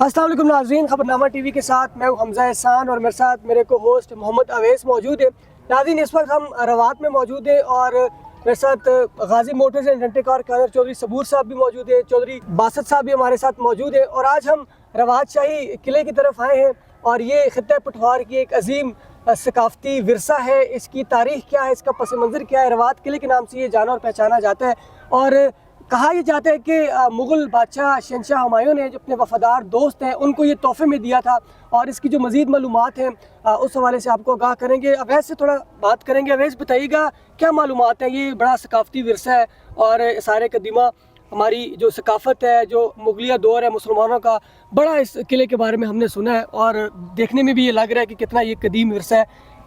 अस्सलाम वालेकुम नाज़रीन, खबरनामा टीवी के साथ मैं हूं हमजा एहसान और मेरे साथ मेरे को होस्ट मोहम्मद अवैस मौजूद है। नाज़रीन, इस वक्त हम रवात में मौजूद हैं और मेरे साथ गाजी मोटर्स एंड रेंटे कार के चौधरी सबूर साहब भी मौजूद है, चौधरी बासत साहब भी हमारे साथ मौजूद है। और आज हम रवात शाही किले की तरफ आए हैं और ये खित्ता पटवार की एक अजीम सकाफ़ती विरसा है। इसकी तारीख़ क्या है, इसका पस मंज़र क्या है, रवात किले के नाम से ये जाना और पहचाना जाता है। और कहा यह जाता है कि मुग़ल बादशाह शहंशाह हुमायूं ने जो अपने वफ़ादार दोस्त हैं उनको ये तोहफ़े में दिया था। और इसकी जो मज़ीद मालूमात हैं उस हवाले से आपको आगाह करेंगे। अवैस से थोड़ा बात करेंगे। अवैस, बताइएगा क्या मालूमात है? ये बड़ा सकाफ़ती विरसा है और सारे कदीमा हमारी जो सकाफ़त है, जो मुगलिया दौर है मुसलमानों का, बड़ा इस किले के बारे में हमने सुना है और देखने में भी ये लग रहा है कि कितना ये कदीम विरसा है।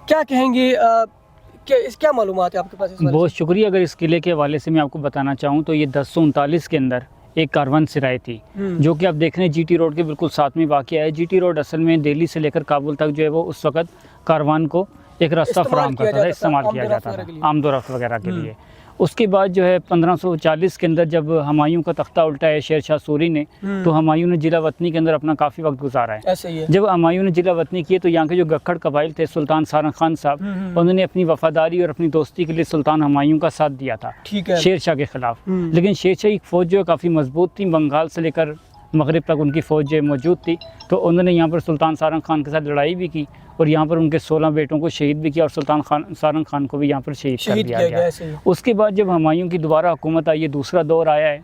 क्या कहेंगे, क्या मालूमात है आपके पास? बहुत शुक्रिया। अगर इस किले के हवाले से मैं आपको बताना चाहूँ तो ये 1039 के अंदर एक कारवान सराय थी जो कि आप देख रहे हैं जीटी रोड के बिल्कुल साथ में वाक़या है। जीटी रोड असल में दिल्ली से लेकर काबुल तक जो है वो उस वक़्त कारवान को एक रास्ता फराहम करता था, इस्तेमाल किया जाता था आमदोरफ्त वगैरह के लिए। उसके बाद जो है 1540 के अंदर जब हुमायूं का तख्ता उल्टा है शेरशाह सूरी ने, तो हुमायूं ने जिला वतनी के अंदर अपना काफ़ी वक्त गुजारा है। ऐसे ही है। जब हुमायूं ने जिला वतनी किए तो यहाँ के जो गक्खड़ कबाइल थे, सुल्तान सारंग खान साहब, उन्होंने अपनी वफादारी और अपनी दोस्ती के लिए सुल्तान हुमायूं का साथ दिया था शेरशाह के ख़िलाफ़। लेकिन शेरशाह की फ़ौज जो है काफ़ी मजबूत थी, बंगाल से लेकर मगरब तक उनकी फ़ौज जो मौजूद थी। तो उन्होंने यहाँ पर सुल्तान सारंग खान के साथ लड़ाई भी की और यहाँ पर उनके 16 बेटों को शहीद भी किया और सुल्तान सारंग खान को भी यहाँ पर शहीद कर दिया गया। उसके बाद जब हुमायूं की दोबारा हुकूमत आई, ये दूसरा दौर आया है,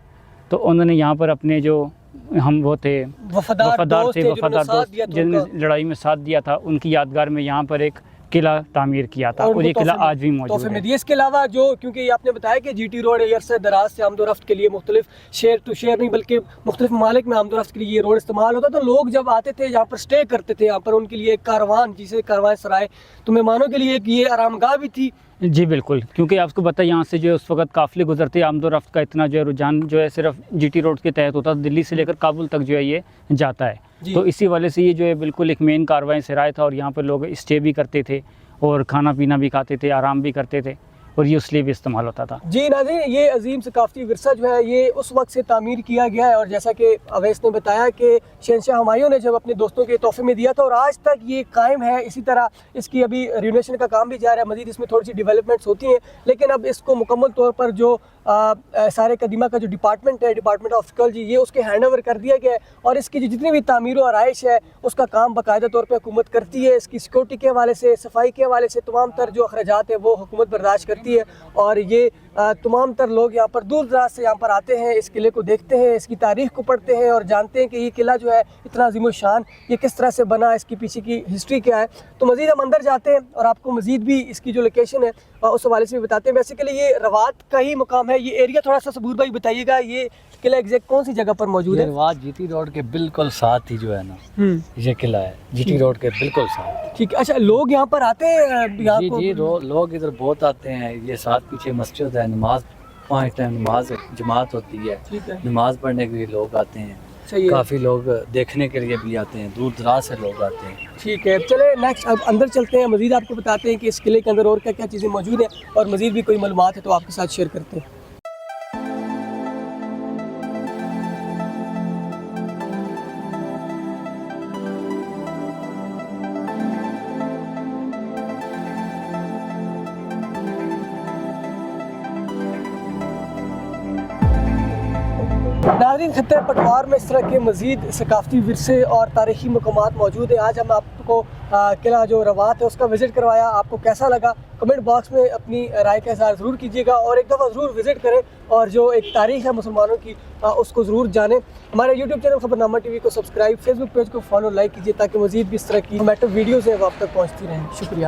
तो उन्होंने यहाँ पर अपने जो हम वो थे वफादार दोस्त जिन्होंने लड़ाई में साथ दिया था, उनकी यादगार में यहाँ पर एक किला तामीर किया था और ये किला आज भी मौजूद है। इसके अलावा जो, क्योंकि आपने बताया कि जीटी रोड अरसे दराज से आमदोरफ्त के लिए मुख्तलिफ शहर टू शहर नहीं बल्कि मुख्तलिफ ममालिक में आमदोरफ्त के लिए ये रोड इस्तेमाल होता, तो लोग जब आते थे यहाँ पर स्टे करते थे, यहाँ पर उनके लिए एक कारवान, जिसे कारवान सराय, तो मेहमानों के लिए ये आरामगाह भी थी। जी बिल्कुल, क्योंकि आपको पता है यहाँ से जो है उस वक्त काफ़िले गुजरते, आमदोरफ्त का इतना जो है रुझान जो है सिर्फ जीटी रोड के तहत होता, दिल्ली से लेकर काबुल तक जो है ये जाता है। तो इसी वाले से ये जो है बिल्कुल एक मेन कारवाई सराय था और यहाँ पर लोग स्टे भी करते थे और खाना पीना भी खाते थे, आराम भी करते थे और ये इसलिए भी इस्तेमाल होता था। जी नाज़रीन, ये अजीम सकाफ़ती विरसा जो है ये उस वक्त से तामीर किया गया है और जैसा कि अवैस ने बताया कि शहंशाह हुमायूं ने जब अपने दोस्तों के तोहफे में दिया था और आज तक ये कायम है। इसी तरह इसकी अभी रिनोवेशन का काम भी जा रहा है, मज़ीद इसमें थोड़ी सी डेवलपमेंट्स होती हैं, लेकिन अब इसको मुकम्मल तौर पर जो सारे कदीमा का जो डिपार्टमेंट है, डिपार्टमेंट ऑफ आर्कियोलॉजी, ये उसके हैंड ओवर कर दिया गया है और इसकी जो जितनी भी तामीर और आराइश है उसका काम बाकायदा तौर पर हुकूमत करती है। इसकी सिक्योरिटी के हवाले से, सफाई के हवाले से तमाम तर जो अखराजात है वो हुकूमत बर्दाश्त करती है और ये तमाम तर लोग यहाँ पर दूर दराज से यहाँ पर आते हैं, इस किले को देखते हैं, इसकी तारीख़ को पढ़ते हैं और जानते हैं कि ये किला जो है इतना अज़ीमुश्शान ये किस तरह से बना, इसकी पीछे की हिस्ट्री क्या है। तो मज़ीद हम अंदर जाते हैं और आपको मज़ीद भी इसकी जो लोकेशन है उस हवाले से भी बताते हैं। बेसिकली ये रवात का ही मुकाम है। ये एरिया थोड़ा सा सबूर भाई बताइएगा, ये किला एग्जैक्ट कौन सी जगह पर मौजूद है? रवात जीटी रोड के बिल्कुल साथ ही जो है ना ये किला है, जीटी रोड के बिल्कुल साथ। ठीक है। अच्छा, लोग यहाँ पर आते हैं? जी लोग इधर बहुत आते हैं। ये साथ पीछे मस्जिद है, नमाज 5 टाइम नमाज जमात होती है, नमाज पढ़ने के लिए लोग आते हैं। काफ़ी लोग देखने के लिए भी आते हैं, दूर दराज से लोग आते हैं। ठीक है, चले नेक्स्ट अब अंदर चलते हैं, मज़ीद आपको बताते हैं कि इस किले के अंदर और क्या क्या चीज़ें मौजूद हैं और मज़ीद भी कोई मालूमात है तो आपके साथ शेयर करते हैं। नाज़रीन, खित्ते पटवार में इस तरह के मज़ीद सकाफ़ती विरसे और तारीख़ी मकामात मौजूद है। आज हम आपको किला जो रवात है उसका विज़िट करवाया। आपको कैसा लगा कमेंट बॉक्स में अपनी राय का इज़हार ज़रूर कीजिएगा और एक दफ़ा ज़रूर विज़िट करें और जो एक तारीख़ है मुसलमानों की उसको ज़रूर जानें। हमारे यूट्यूब चैनल खबरनामा टीवी को सब्सक्राइब, फेसबुक पेज को फॉलो, लाइक कीजिए ताकि मज़ीद भी इस तरह की मैटर वीडियोज़ हैं वो आप तक पहुँचती रहें। शुक्रिया।